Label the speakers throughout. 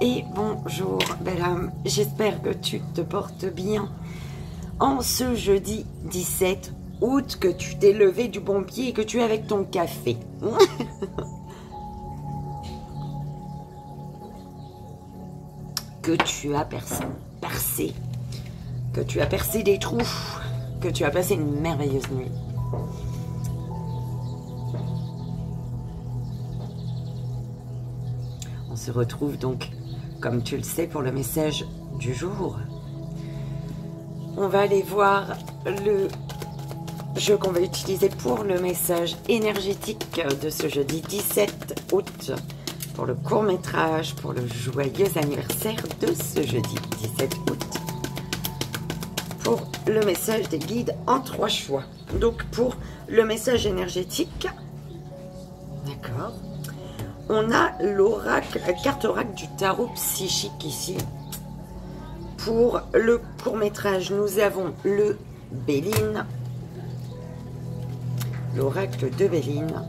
Speaker 1: et bonjour belle âme, j'espère que tu te portes bien en ce jeudi 17 août, que tu t'es levé du bon pied et que tu es avec ton café. Que tu as percé, que tu as percé des trous, que tu as passé une merveilleuse nuit. On se retrouve donc, comme tu le sais, pour le message du jour. On va aller voir le jeu qu'on va utiliser pour le message énergétique de ce jeudi 17 août. Pour le court-métrage, pour le joyeux anniversaire de ce jeudi 17 août. Pour le message des guides en 3 choix. Donc pour le message énergétique, d'accord, on a l'oracle, la carte oracle du tarot psychique ici. Pour le court-métrage, nous avons le Béline, l'oracle de Béline.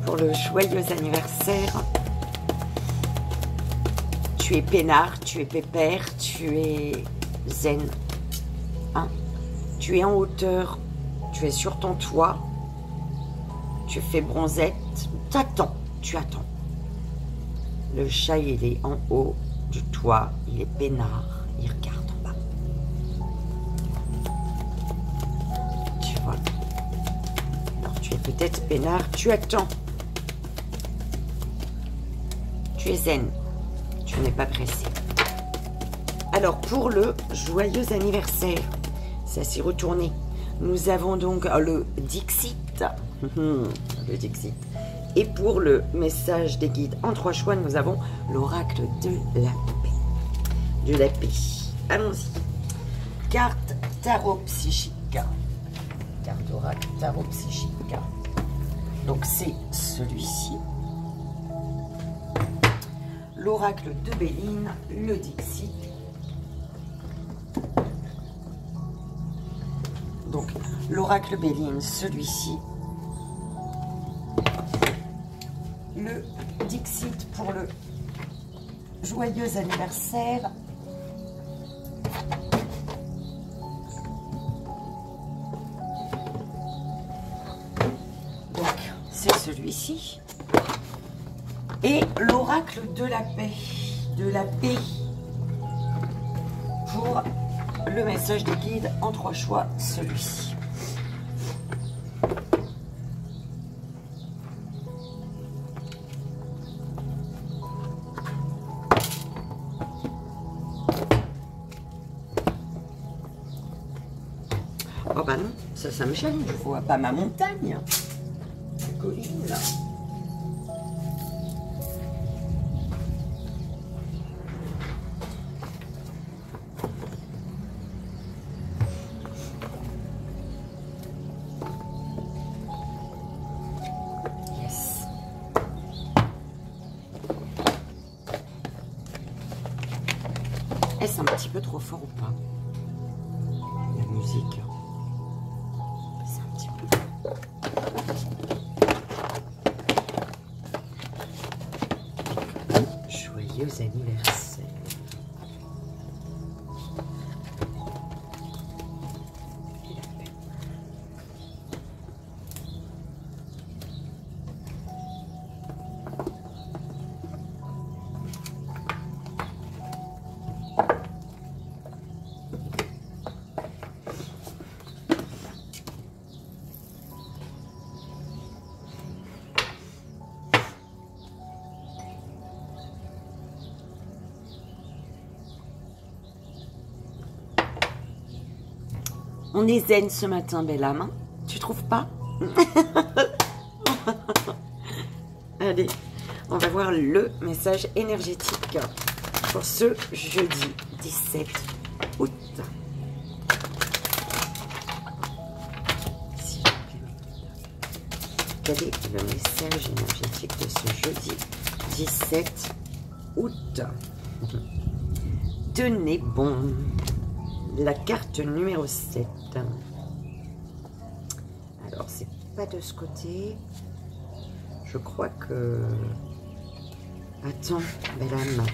Speaker 1: Pour le joyeux anniversaire, tu es peinard, tu es pépère, tu es zen. Hein? Tu es en hauteur, tu es sur ton toit, tu fais bronzette, t'attends, tu attends. Le chat, il est en haut du toit, il est peinard, il regarde en bas. Tu vois. Alors tu es peut-être peinard, tu attends. Tu es zen. Tu n'es pas pressé. Alors, pour le joyeux anniversaire, ça s'est retourné. Nous avons donc le Dixit. Le Dixit. Et pour le message des guides en 3 choix, nous avons l'oracle de la paix. De la paix. Allons-y. Carte tarot psychique. Carte oracle tarot psychique. Donc, c'est celui-ci. L'oracle de Béline, le Dixit. Donc, l'oracle Béline, celui-ci. Le Dixit pour le joyeux anniversaire. Donc, c'est celui-ci. Et l'oracle de la paix, pour le message des guides en 3 choix, celui-ci. Oh bah non, ça me challenge, je vois pas ma montagne, la colline là. Est-ce un petit peu trop fort ou pas? La musique. C'est un petit peu. Joyeux anniversaire. On est zen ce matin, belle âme, hein? Tu trouves pas? Allez, on va voir le message énergétique pour ce jeudi 17 août. Quel est le message énergétique de ce jeudi 17 août? Tenez bon. La carte numéro 7. Alors, c'est pas de ce côté. Je crois que... Attends, belle âme.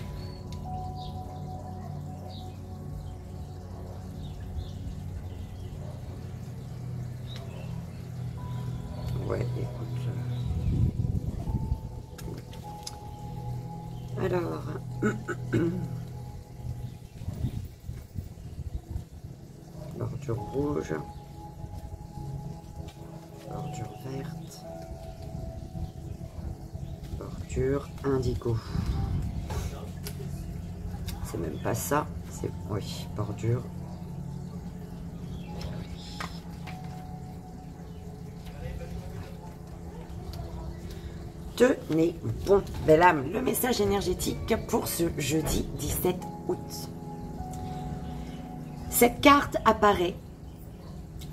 Speaker 1: Alors, bordure rouge, bordure verte, bordure indigo. C'est même pas ça, c'est oui, bordure. Tenez bon, belle âme, le message énergétique pour ce jeudi 17 août. Cette carte apparaît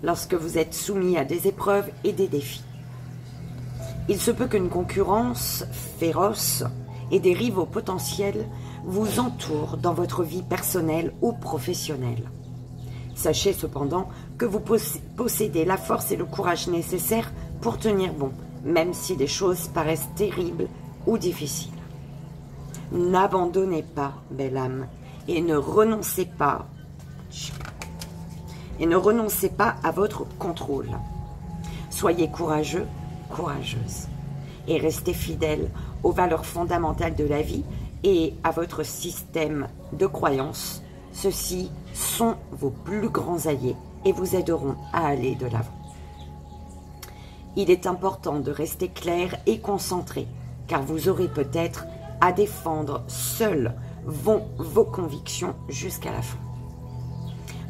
Speaker 1: lorsque vous êtes soumis à des épreuves et des défis. Il se peut qu'une concurrence féroce et des rivaux potentiels vous entourent dans votre vie personnelle ou professionnelle. Sachez cependant que vous possédez la force et le courage nécessaires pour tenir bon, même si des choses paraissent terribles ou difficiles. N'abandonnez pas, belle âme, et ne renoncez pas à votre contrôle. Soyez courageux, courageuse, et restez fidèle aux valeurs fondamentales de la vie et à votre système de croyances. Ceux-ci sont vos plus grands alliés et vous aideront à aller de l'avant. Il est important de rester clair et concentré, car vous aurez peut-être à défendre seul vos convictions jusqu'à la fin.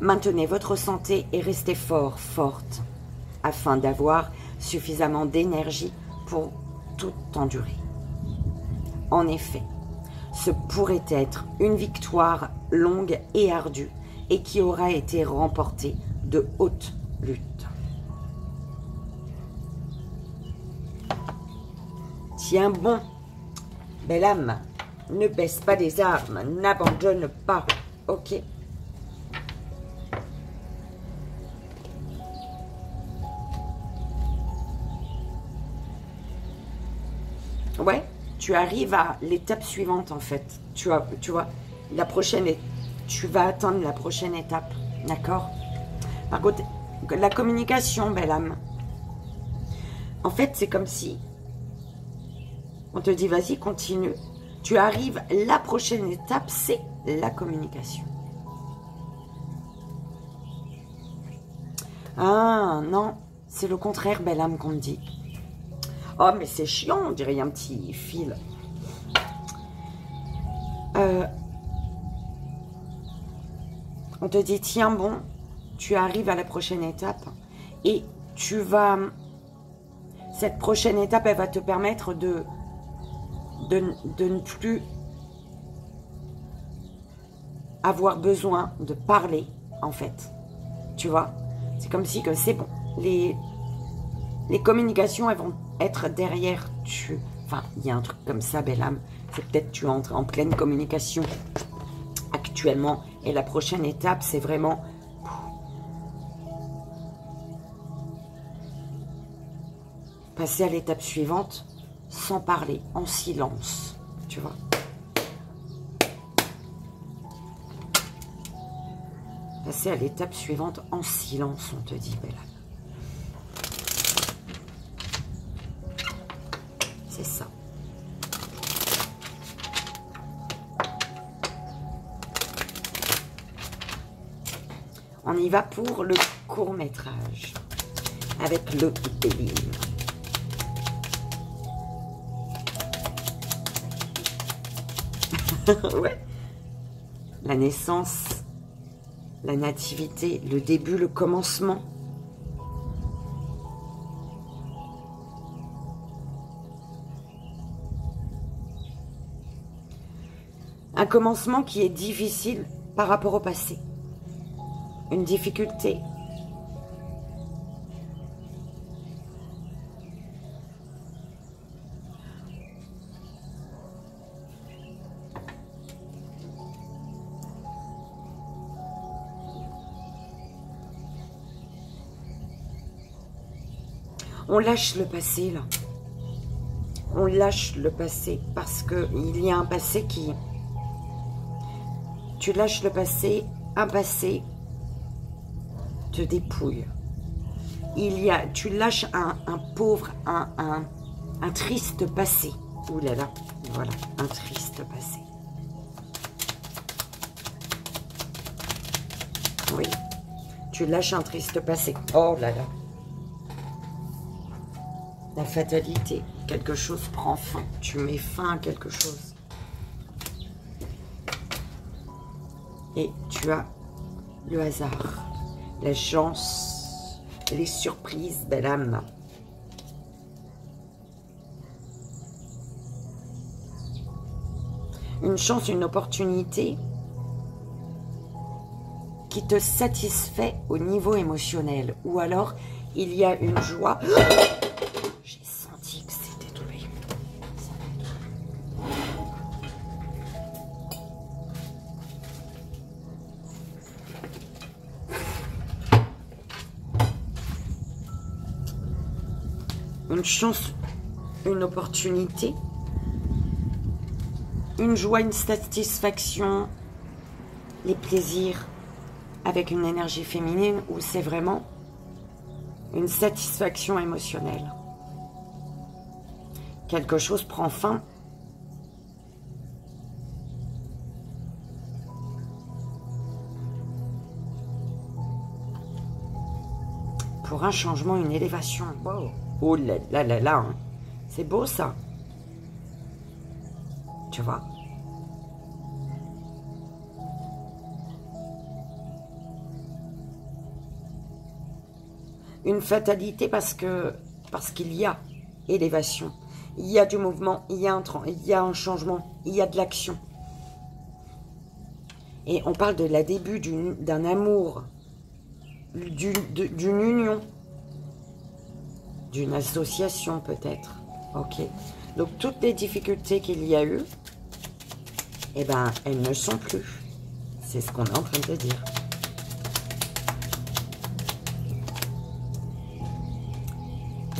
Speaker 1: Maintenez votre santé et restez forte, afin d'avoir suffisamment d'énergie pour tout endurer. En effet, ce pourrait être une victoire longue et ardue et qui aura été remportée de haute lutte. Tiens bon, belle âme, ne baisse pas les armes, n'abandonne pas, ok? Ouais, tu arrives à l'étape suivante en fait. Tu vois, la prochaine, tu vas atteindre la prochaine étape, d'accord? Par contre, la communication, belle âme. En fait, c'est comme si on te dit, vas-y, continue. Tu arrives, la prochaine étape, c'est la communication. Ah, non, c'est le contraire, belle âme, qu'on me dit. Oh, mais c'est chiant, on dirait un petit fil. On te dit, tiens, bon, tu arrives à la prochaine étape et tu vas... Cette prochaine étape, elle va te permettre de ne plus avoir besoin de parler, en fait. Tu vois? C'est comme si que c'est bon. Les communications, elles vont être derrière tu. Enfin, il y a un truc comme ça, belle âme. C'est peut-être tu entres en pleine communication actuellement. Et la prochaine étape, c'est vraiment... passer à l'étape suivante sans parler, en silence. Tu vois? Passer à l'étape suivante en silence, on te dit, belle âme. C'est ça. On y va pour le court-métrage avec le Béline. Ouais. La naissance, la nativité, le début, le commencement. Un commencement qui est difficile par rapport au passé. Une difficulté. On lâche le passé, là. On lâche le passé parce qu'il y a un passé qui... Tu lâches le passé, un passé te dépouille. Tu lâches un pauvre, un triste passé. Ouh là là, Voilà, un triste passé. Oui, tu lâches un triste passé. Oh là là. La fatalité, quelque chose prend fin. Tu mets fin à quelque chose. Et tu as le hasard, la chance, les surprises, belle âme. Une chance, une opportunité qui te satisfait au niveau émotionnel. Ou alors, il y a une joie. J'ai senti que c'était doué. Une chance, une opportunité, une joie, une satisfaction, les plaisirs avec une énergie féminine où c'est vraiment une satisfaction émotionnelle. Quelque chose prend fin. Pour un changement, une élévation. Wow. Oh là là là là, hein. C'est beau ça. Tu vois? Une fatalité parce qu'il y a élévation, il y a du mouvement, il y a un changement, il y a de l'action. Et on parle de la début d'un amour, d'une union, d'une association peut-être. Ok. Donc toutes les difficultés qu'il y a eu, eh ben, elles ne sont plus. C'est ce qu'on est en train de te dire.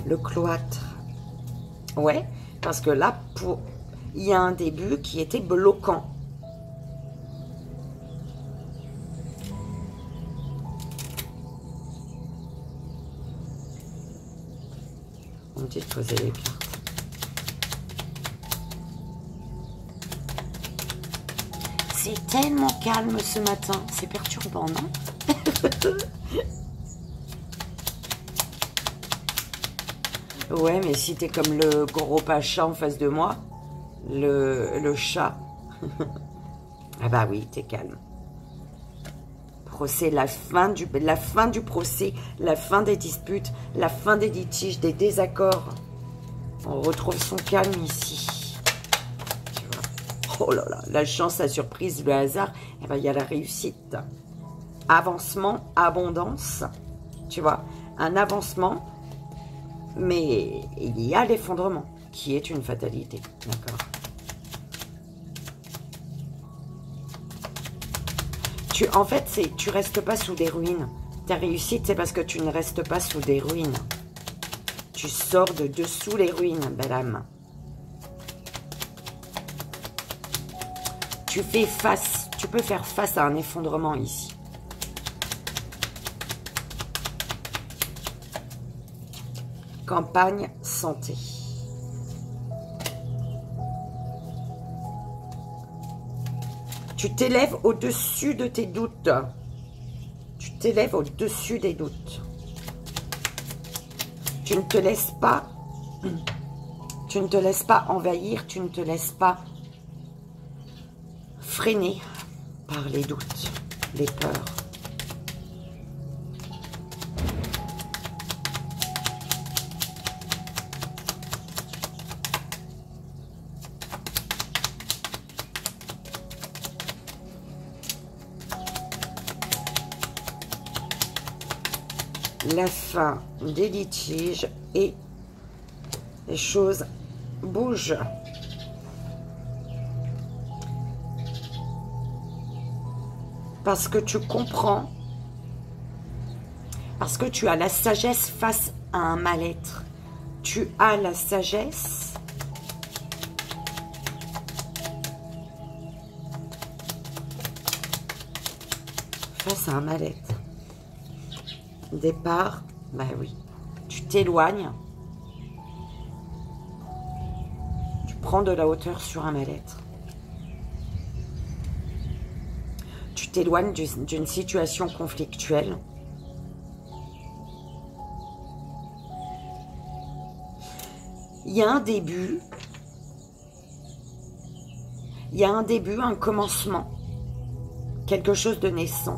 Speaker 1: Le cloître. Ouais, parce que là, il y a un début qui était bloquant. On dit de poser les cartes. C'est tellement calme ce matin. C'est perturbant, non? Ouais, mais si t'es comme le gros pacha en face de moi, le chat. Ah bah oui, t'es calme. Procès, la fin du procès, la fin des disputes, la fin des litiges, des désaccords. On retrouve son calme ici. Tu vois. Oh là là, la chance, la surprise, le hasard, eh ben, il y a la réussite. Avancement, abondance, tu vois, un avancement. Mais il y a l'effondrement, qui est une fatalité, d'accord? En fait, tu restes pas sous des ruines. Ta réussite, c'est parce que tu ne restes pas sous des ruines. Tu sors de dessous les ruines, belle âme. Tu peux faire face à un effondrement ici. Campagne santé. Tu t'élèves au-dessus de tes doutes. Tu t'élèves au-dessus des doutes. Tu ne te laisses pas envahir, tu ne te laisses pas freiner par les doutes, les peurs. La fin des litiges et les choses bougent. Parce que tu comprends, parce que tu as la sagesse face à un mal-être. Tu as la sagesse face à un mal-être. Départ, bah oui, tu t'éloignes, tu prends de la hauteur sur un mal-être. Tu t'éloignes d'une situation conflictuelle. Il y a un début. Il y a un début, un commencement. Quelque chose de naissant.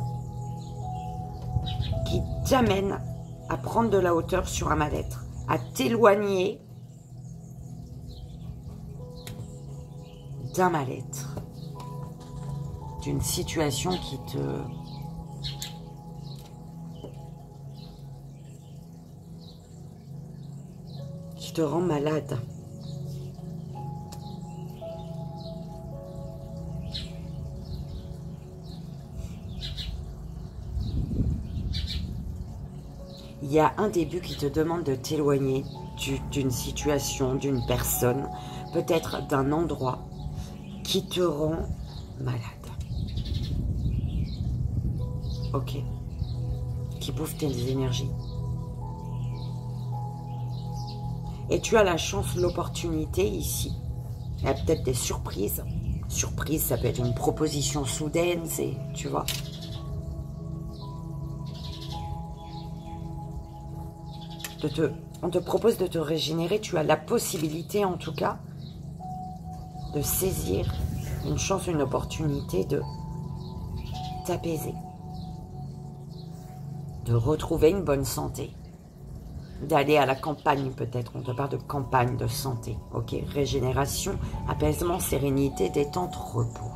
Speaker 1: Qui t'amène à prendre de la hauteur sur un mal-être. À t'éloigner d'un mal-être. D'une situation qui te rend malade. Il y a un début qui te demande de t'éloigner d'une situation, d'une personne, peut-être d'un endroit qui te rend malade. Ok. Qui bouffe tes énergies. Et tu as la chance, l'opportunité ici. Il y a peut-être des surprises. Surprise, ça peut être une proposition soudaine, c'est, tu vois. On te propose de te régénérer. Tu as la possibilité, en tout cas, de saisir une chance, une opportunité de t'apaiser. De retrouver une bonne santé. D'aller à la campagne, peut-être. On te parle de campagne, de santé. Ok, régénération, apaisement, sérénité, détente, repos.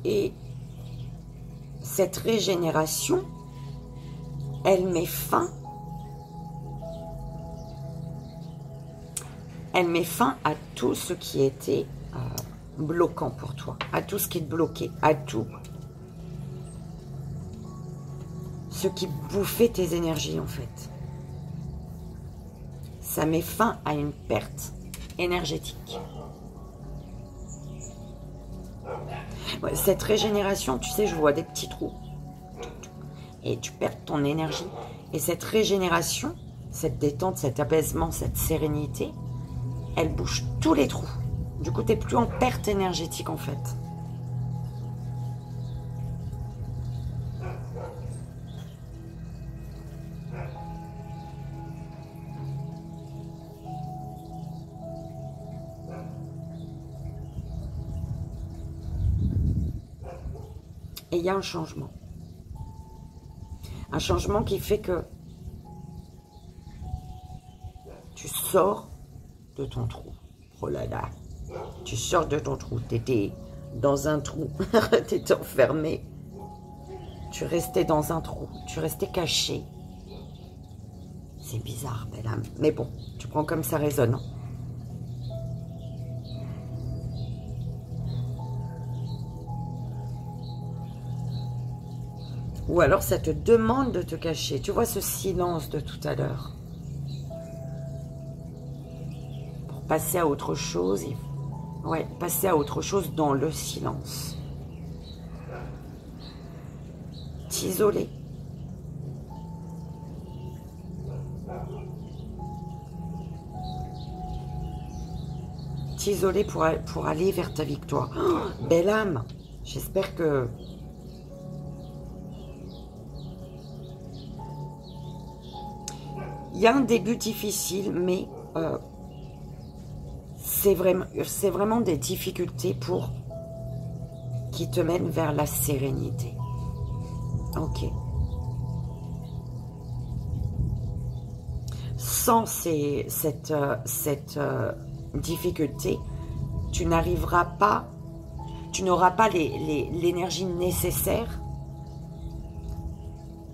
Speaker 1: Et cette régénération, elle met fin à tout ce qui était bloquant pour toi, à tout ce qui te bloquait, à tout ce qui bouffait tes énergies en fait. Ça met fin à une perte énergétique. Ouais, cette régénération, tu sais, je vois des petits trous. Et tu perds ton énergie. Et cette régénération, cette détente, cet apaisement, cette sérénité, elle bouche tous les trous. Du coup, tu n'es plus en perte énergétique en fait. Et il y a un changement. Un changement qui fait que tu sors de ton trou. Oh là là. Tu sors de ton trou. Tu étais dans un trou. Tu étais enfermé. Tu restais dans un trou. Tu restais caché. C'est bizarre, belle âme. Mais bon, tu prends comme ça résonne. Ou alors ça te demande de te cacher. Tu vois ce silence de tout à l'heure. Pour passer à autre chose, ouais, passer à autre chose dans le silence. T'isoler. T'isoler pour aller vers ta victoire. Oh, belle âme. J'espère que... Il y a un début difficile, mais c'est vraiment des difficultés qui te mènent vers la sérénité. Ok. Sans cette difficulté, tu n'arriveras pas, tu n'auras pas l'énergie nécessaire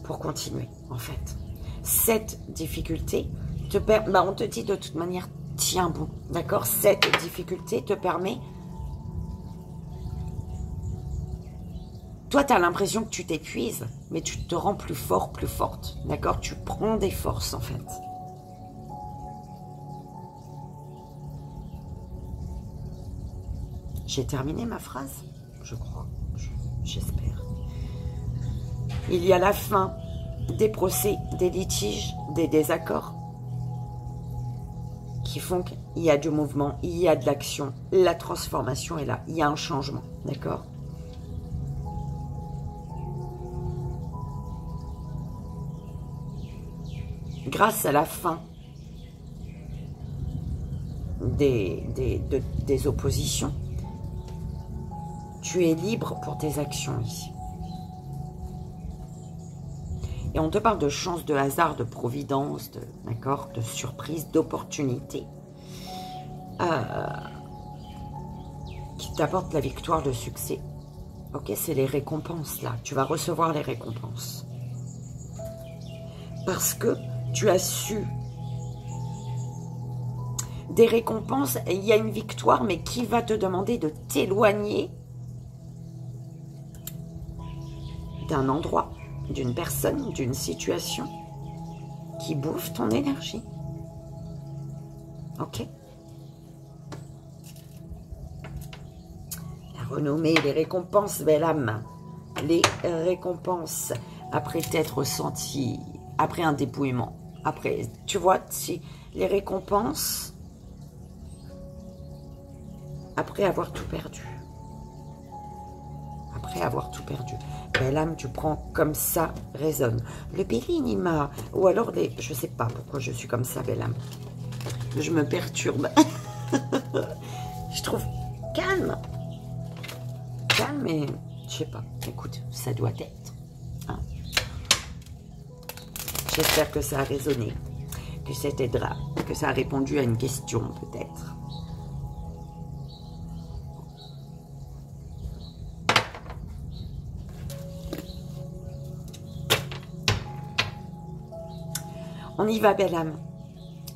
Speaker 1: pour continuer, en fait. Cette difficulté te permet, on te dit de toute manière, tiens bon, d'accord? Cette difficulté te permet, toi tu as l'impression que tu t'épuises, mais tu te rends plus fort, plus forte, d'accord? Tu prends des forces en fait. J'ai terminé ma phrase, je crois, j'espère. Il y a la fin des procès, des litiges, des désaccords qui font qu'il y a du mouvement, il y a de l'action, la transformation est là, il y a un changement, d'accord? Grâce à la fin des oppositions, tu es libre pour tes actions ici. Et on te parle de chance, de hasard, de providence, d'accord, de surprise, d'opportunité qui t'apporte la victoire, le succès. Ok, c'est les récompenses là. Tu vas recevoir les récompenses. Parce que tu as su des récompenses, il y a une victoire, mais qui va te demander de t'éloigner d'un endroit, d'une personne, d'une situation qui bouffe ton énergie. Ok? La renommée, les récompenses, belle âme. Les récompenses, après t'être senti, après un dépouillement, après, tu vois, si les récompenses, après avoir tout perdu. Après avoir tout perdu. Belle âme, tu prends comme ça, résonne. Le Bélinima, ou alors les... Je sais pas pourquoi je suis comme ça, belle âme. Je me perturbe. Je trouve calme. Calme, mais je sais pas. Écoute, ça doit être. Hein. J'espère que ça a résonné, que ça t'aidera, que ça a répondu à une question peut-être. On y va, belle âme.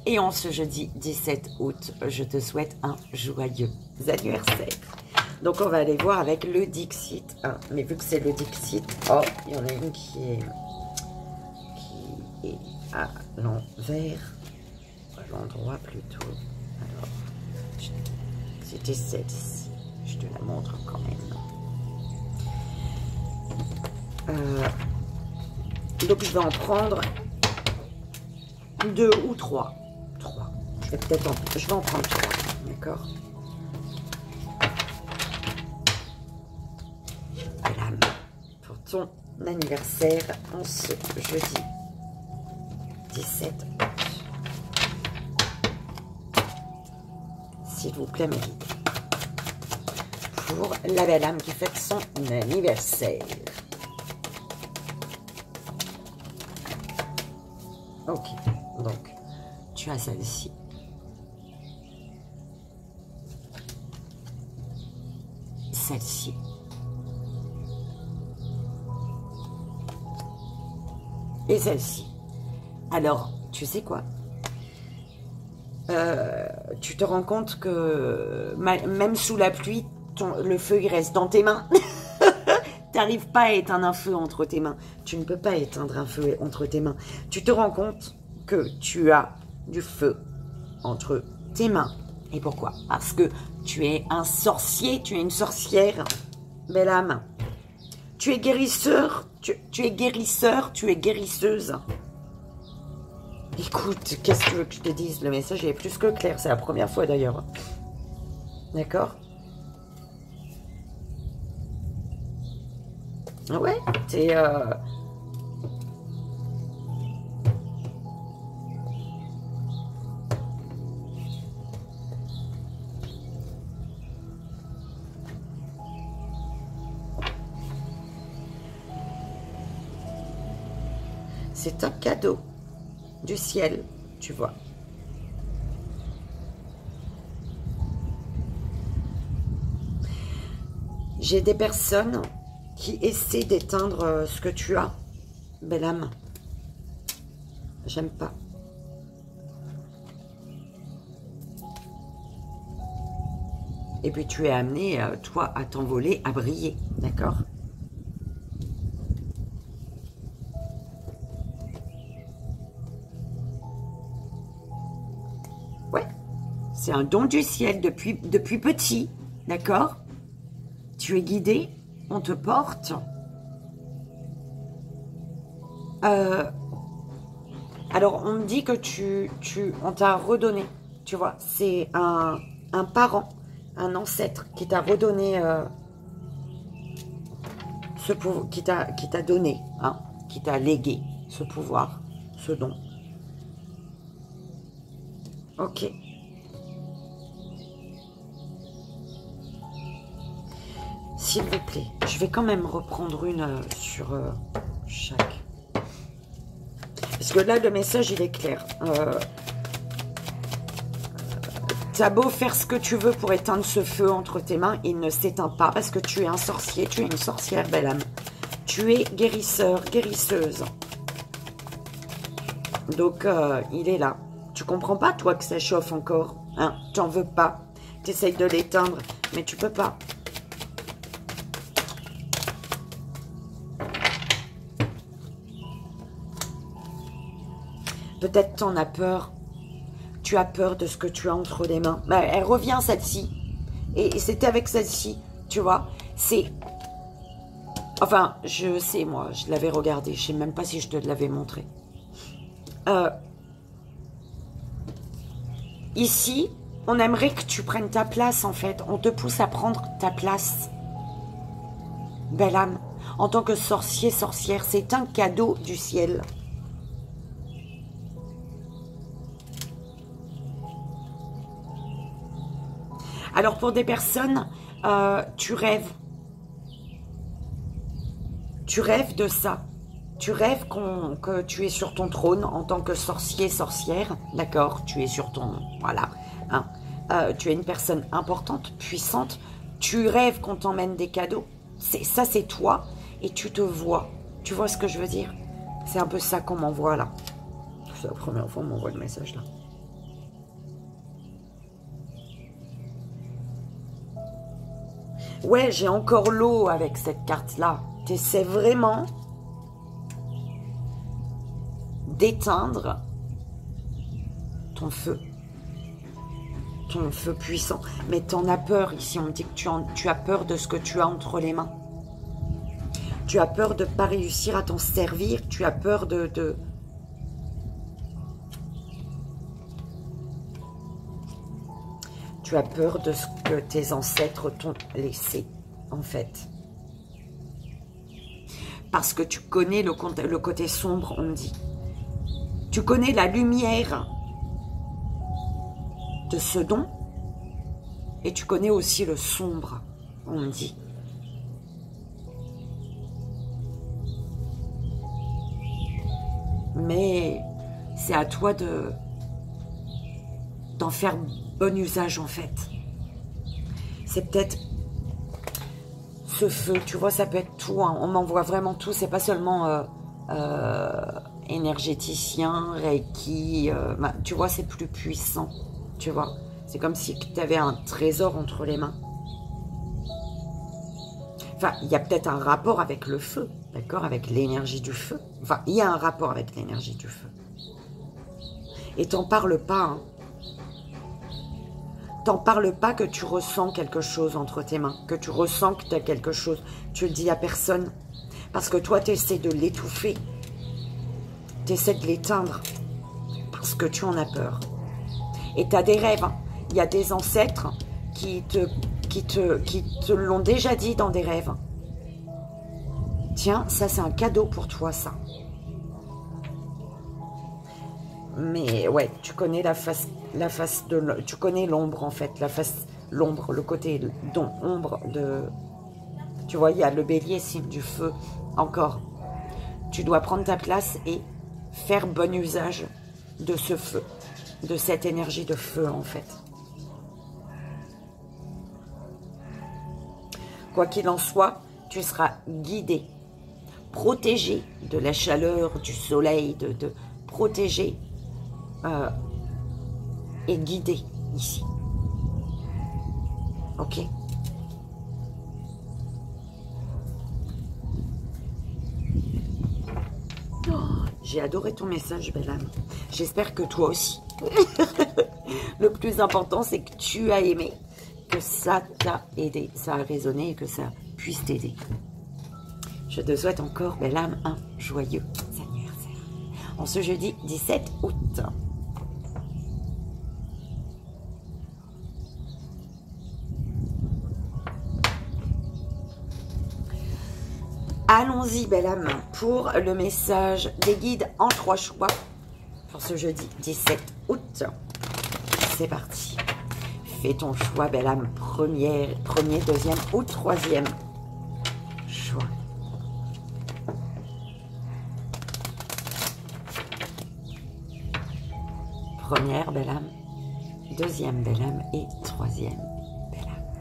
Speaker 1: Et en ce jeudi 17 août, je te souhaite un joyeux anniversaire. Donc, on va aller voir avec le Dixit. Hein. Mais vu que c'est le Dixit, oh, il y en a une qui est à l'envers, à l'endroit plutôt. Alors, c'était celle-ci. Je te la montre quand même. Donc, je vais en prendre 2 ou 3. 3. Je vais en prendre 3. D'accord? Voilà. Pour ton anniversaire en ce jeudi 17 août. S'il vous plaît, mes guides. Pour la belle âme qui fête son anniversaire. Ok, donc tu as celle-ci. Celle-ci. Et celle-ci. Alors, tu sais quoi? Tu te rends compte que même sous la pluie, le feu il reste dans tes mains. Tu n'arrives pas à éteindre un feu entre tes mains. Tu ne peux pas éteindre un feu entre tes mains. Tu te rends compte que tu as du feu entre tes mains. Et pourquoi? Parce que tu es un sorcier, tu es une sorcière, belle âme. Tu es guérisseur, tu es guérisseur, tu es guérisseuse. Écoute, qu'est-ce que tu veux que je te dise? Le message est plus que clair. C'est la première fois d'ailleurs. D'accord? Ouais, c'est... C'est un cadeau du ciel, tu vois. J'ai des personnes qui essaient d'éteindre ce que tu as, belle âme. J'aime pas. Et puis tu es amené, toi, à t'envoler, à briller, d'accord? Ouais, c'est un don du ciel depuis petit, d'accord? Tu es guidé, on te porte. Alors, on me dit que on t'a redonné, tu vois, c'est un parent, un ancêtre qui t'a redonné ce pouvoir, qui t'a donné, hein, qui t'a légué ce pouvoir, ce don. Ok. S'il vous plaît, je vais quand même reprendre une sur chaque. Parce que là, le message, il est clair. T'as beau faire ce que tu veux pour éteindre ce feu entre tes mains, il ne s'éteint pas parce que tu es un sorcier, tu es une sorcière, belle âme. Tu es guérisseur, guérisseuse. Donc, il est là. Tu comprends pas, toi, que ça chauffe encore, hein? T'en veux pas. Tu essayes de l'éteindre, mais tu peux pas. Peut-être t'en as peur. Tu as peur de ce que tu as entre les mains. Bah, elle revient, celle-ci. Et c'était avec celle-ci, tu vois. C'est... Enfin, je sais, moi, je l'avais regardé. Je sais même pas si je te l'avais montré. Ici, on aimerait que tu prennes ta place, en fait. On te pousse à prendre ta place. Belle âme. En tant que sorcier, sorcière, c'est un cadeau du ciel. Alors, pour des personnes, tu rêves. Tu rêves de ça. Tu rêves que tu es sur ton trône en tant que sorcier, sorcière. D'accord, tu es sur ton... Voilà. Hein. Tu es une personne importante, puissante. Tu rêves qu'on t'emmène des cadeaux. Ça, c'est toi. Et tu te vois. Tu vois ce que je veux dire? C'est un peu ça qu'on m'envoie là. C'est la première fois qu'on m'envoie le message là. Ouais, j'ai encore l'eau avec cette carte-là. Tu essaies vraiment d'éteindre ton feu puissant. Mais tu en as peur ici. On me dit que tu as peur de ce que tu as entre les mains. Tu as peur de ne pas réussir à t'en servir. Tu as peur de... Tu as peur de ce que tes ancêtres t'ont laissé, en fait. Parce que tu connais le côté sombre, on me dit. Tu connais la lumière de ce don. Et tu connais aussi le sombre, on me dit. Mais c'est à toi d'en faire bon usage, en fait. C'est peut-être ce feu, tu vois, ça peut être tout. Hein. On m'envoie vraiment tout. C'est pas seulement énergéticien, Reiki. Tu vois, c'est plus puissant. Tu vois, c'est comme si tu avais un trésor entre les mains. Enfin, il y a peut-être un rapport avec le feu, d'accord, avec l'énergie du feu. Enfin, il y a un rapport avec l'énergie du feu. Et t'en parles pas, hein. T'en parles pas que tu ressens quelque chose entre tes mains, que tu ressens que tu as quelque chose. Tu le dis à personne. Parce que toi, tu essaies de l'étouffer. Tu essaies de l'éteindre. Parce que tu en as peur. Et tu as des rêves. Hein. Il y a des ancêtres qui te l'ont déjà dit dans des rêves. Tiens, ça c'est un cadeau pour toi, ça. Mais ouais, tu connais la face de... Tu connais l'ombre, en fait. L'ombre, le côté ombre de... Tu vois, il y a le bélier, signe du feu. Encore. Tu dois prendre ta place et faire bon usage de ce feu. De cette énergie de feu, en fait. Quoi qu'il en soit, tu seras guidé, protégé de la chaleur, du soleil, protégé et guidé ici. Ok? Oh, j'ai adoré ton message, belle âme. J'espère que toi aussi. Le plus important, c'est que tu as aimé, que ça t'a aidé, ça a résonné et que ça puisse t'aider. Je te souhaite encore, belle âme, un joyeux anniversaire. En ce jeudi 17 août. Allons-y, belle âme, pour le message des guides en 3 choix pour ce jeudi 17 août. C'est parti. Fais ton choix, belle âme. Premier, deuxième ou troisième choix. Première, belle âme. Deuxième, belle âme. Et troisième, belle âme.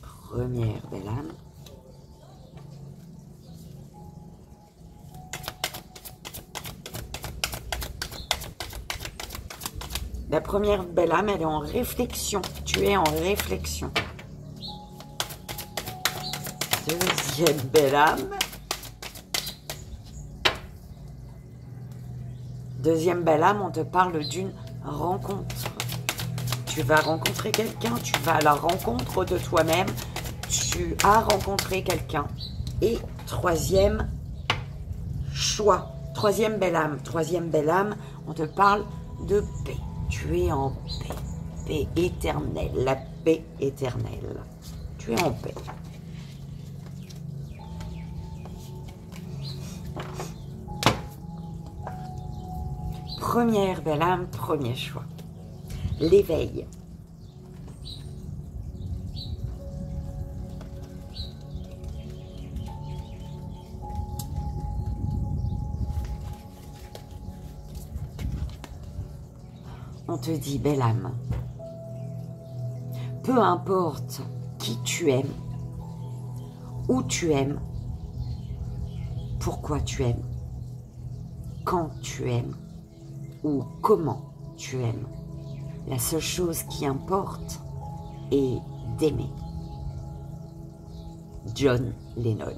Speaker 1: Première, belle âme. La première belle âme, elle est en réflexion. Tu es en réflexion. Deuxième belle âme. Deuxième belle âme, on te parle d'une rencontre. Tu vas rencontrer quelqu'un, tu vas à la rencontre de toi-même. Tu as rencontré quelqu'un. Et troisième choix. Troisième belle âme. Troisième belle âme, on te parle de paix. Tu es en paix. Paix éternelle. La paix éternelle. Tu es en paix. Première belle âme, premier choix. L'éveil. On te dit, belle âme, peu importe qui tu aimes, où tu aimes, pourquoi tu aimes, quand tu aimes ou comment tu aimes, la seule chose qui importe est d'aimer. John Lennon.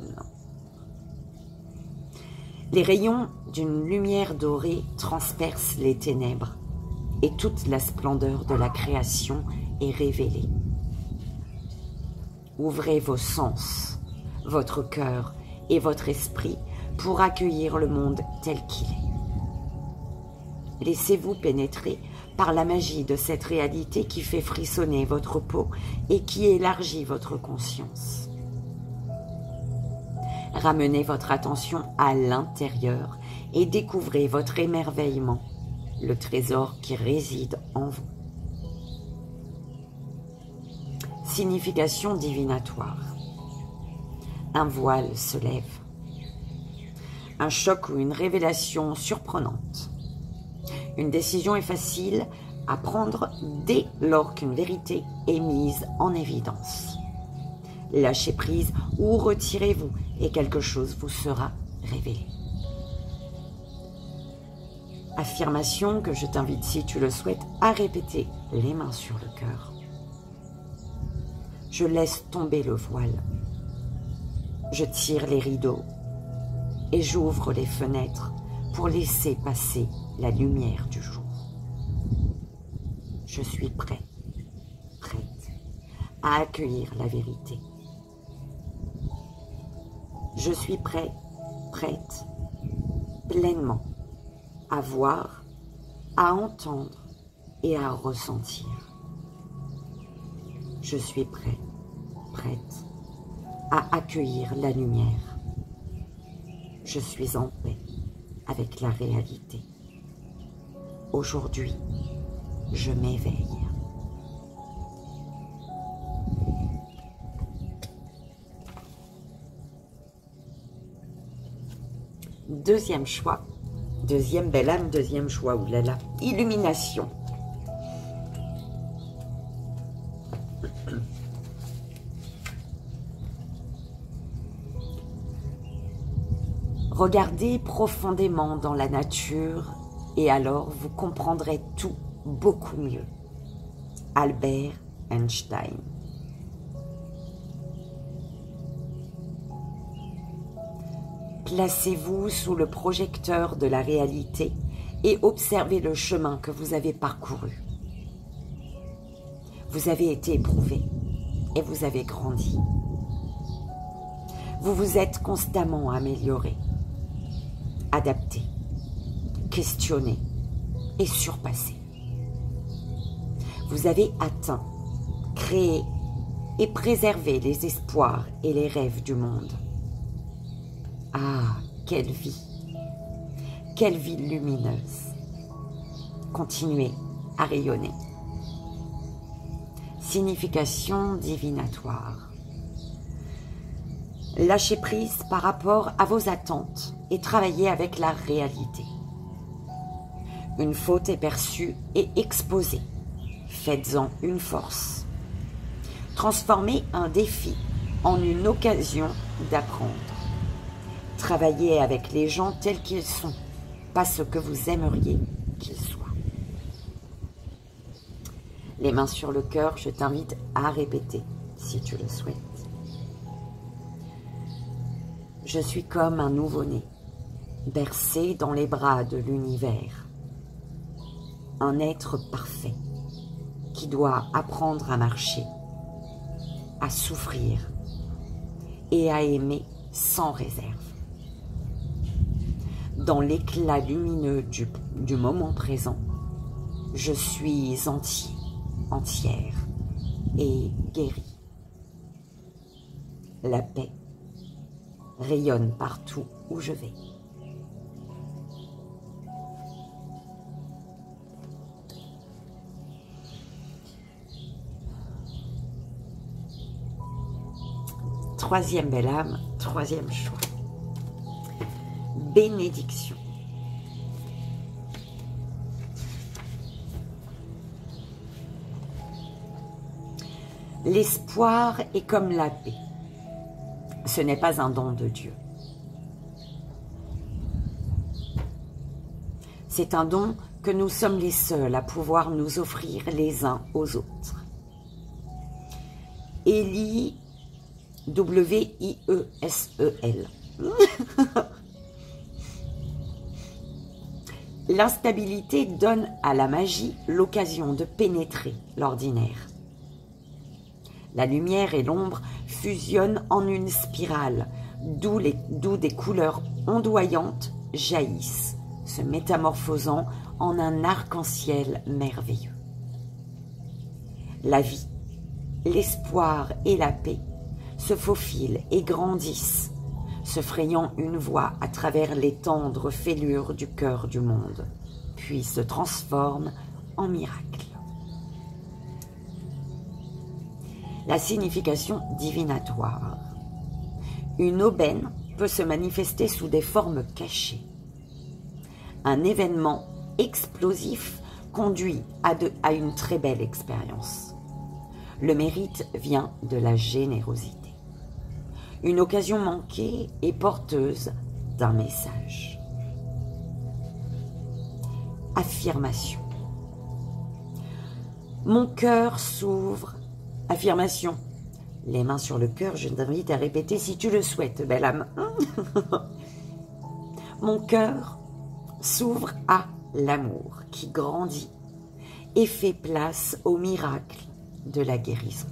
Speaker 1: Les rayons d'une lumière dorée transpercent les ténèbres et toute la splendeur de la création est révélée. Ouvrez vos sens, votre cœur et votre esprit pour accueillir le monde tel qu'il est. Laissez-vous pénétrer par la magie de cette réalité qui fait frissonner votre peau et qui élargit votre conscience. Ramenez votre attention à l'intérieur et découvrez votre émerveillement, le trésor qui réside en vous. Signification divinatoire. Un voile se lève. Un choc ou une révélation surprenante. Une décision est facile à prendre dès lors qu'une vérité est mise en évidence. Lâchez prise ou retirez-vous et quelque chose vous sera révélé. Affirmation que je t'invite, si tu le souhaites, à répéter les mains sur le cœur. Je laisse tomber le voile. Je tire les rideaux et j'ouvre les fenêtres pour laisser passer la lumière du jour. Je suis prêt, prête à accueillir la vérité. Je suis prêt, prête, pleinement à voir, à entendre et à ressentir. Je suis prêt, prête à accueillir la lumière. Je suis en paix avec la réalité. Aujourd'hui, je m'éveille. Deuxième choix. Deuxième belle âme, deuxième choix. Oulala. Illumination. Regardez profondément dans la nature et alors vous comprendrez tout beaucoup mieux. Albert Einstein. Placez-vous sous le projecteur de la réalité et observez le chemin que vous avez parcouru. Vous avez été éprouvé et vous avez grandi. Vous vous êtes constamment amélioré, adapté, questionné et surpassé. Vous avez atteint, créé et préservé les espoirs et les rêves du monde. Ah, quelle vie lumineuse. Continuez à rayonner. Signification divinatoire. Lâchez prise par rapport à vos attentes et travaillez avec la réalité. Une faute est perçue et exposée. Faites-en une force. Transformez un défi en une occasion d'apprendre. Travaillez avec les gens tels qu'ils sont, pas ce que vous aimeriez qu'ils soient. Les mains sur le cœur, je t'invite à répéter, si tu le souhaites. Je suis comme un nouveau-né, bercé dans les bras de l'univers. Un être parfait, qui doit apprendre à marcher, à souffrir et à aimer sans réserve. Dans l'éclat lumineux du moment présent, je suis entier, entière et guérie. La paix rayonne partout où je vais. Troisième belle âme, troisième choix. Bénédiction. L'espoir est comme la paix. Ce n'est pas un don de Dieu. C'est un don que nous sommes les seuls à pouvoir nous offrir les uns aux autres. Élie, W-I-E-S-E-L. L'instabilité donne à la magie l'occasion de pénétrer l'ordinaire. La lumière et l'ombre fusionnent en une spirale, d'où des couleurs ondoyantes jaillissent, se métamorphosant en un arc-en-ciel merveilleux. La vie, l'espoir et la paix se faufilent et grandissent, se frayant une voie à travers les tendres fêlures du cœur du monde, puis se transforment en miracle. La signification divinatoire. Une aubaine peut se manifester sous des formes cachées. Un événement explosif conduit à une très belle expérience. Le mérite vient de la générosité. Une occasion manquée est porteuse d'un message. Affirmation. Mon cœur s'ouvre. Affirmation. Les mains sur le cœur, je t'invite à répéter si tu le souhaites, belle âme. Mon cœur s'ouvre à l'amour qui grandit et fait place au miracle de la guérison.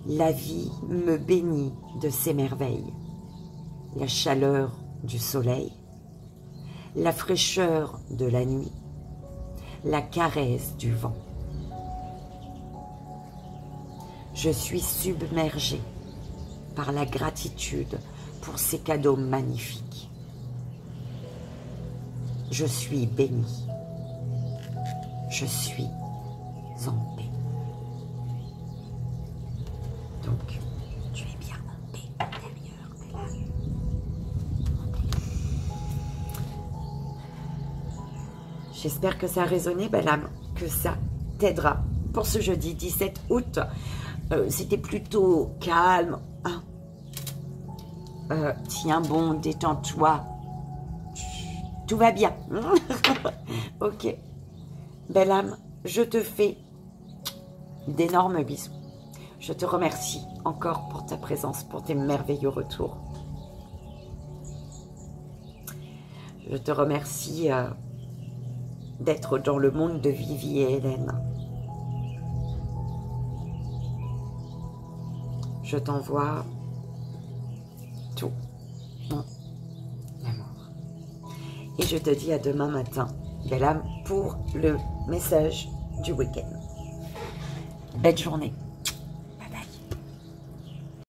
Speaker 1: La vie me bénit de ses merveilles, la chaleur du soleil, la fraîcheur de la nuit, la caresse du vent. Je suis submergée par la gratitude pour ces cadeaux magnifiques. Je suis bénie. Je suis en paix. Donc, tu es bien en paix intérieure, belle âme. J'espère que ça a résonné, belle âme, que ça t'aidera pour ce jeudi 17 août. C'était plutôt calme. Hein. Tiens bon, détends-toi. Tout va bien. Ok. Belle âme, je te fais d'énormes bisous. Je te remercie encore pour ta présence, pour tes merveilleux retours. Je te remercie d'être dans le monde de Vivi et Hélène. Je t'envoie tout mon amour. Et je te dis à demain matin, belle âme, pour le message du week-end. Belle journée.